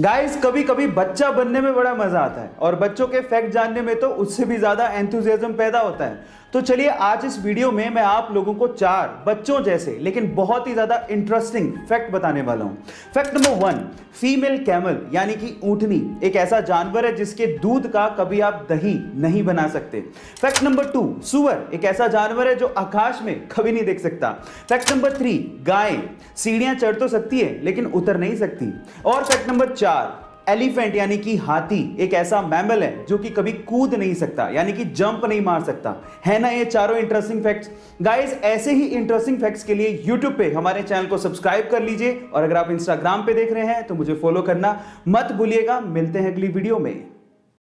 Guys कभी कभी बच्चा बनने में बड़ा मजा आता है और बच्चों के फैक्ट जानने में तो उससे भी ज्यादा एंथुजियाज्म पैदा होता है। तो चलिए आज इस वीडियो में मैं आप लोगों को 4 बच्चों जैसे लेकिन बहुत ही ज्यादा इंटरेस्टिंग फैक्ट बताने वाला हूं। फैक्ट नंबर 1, फीमेल कैमल यानी कि ऊंटनी एक ऐसा जानवर है जिसके दूध का कभी आप दही नहीं बना सकते। फैक्ट नंबर 2, सुअर एक ऐसा जानवर है जो आकाश में कभी नहीं देख सकता। फैक्ट नंबर 3, गाय सीढ़ियां चढ़ तो सकती है लेकिन उतर नहीं सकती। और फैक्ट नंबर 4, एलिफेंट यानी कि हाथी एक ऐसा मैमल है जो कि कभी कूद नहीं सकता यानी कि जंप नहीं मार सकता। है ना ये चारों इंटरेस्टिंग फैक्ट्स। गाइस ऐसे ही इंटरेस्टिंग फैक्ट्स के लिए YouTube पे हमारे चैनल को सब्सक्राइब कर लीजिए और अगर आप Instagram पे देख रहे हैं तो मुझे फॉलो करना मत भूलिएगा। मिलते हैं अगली वीडियो में।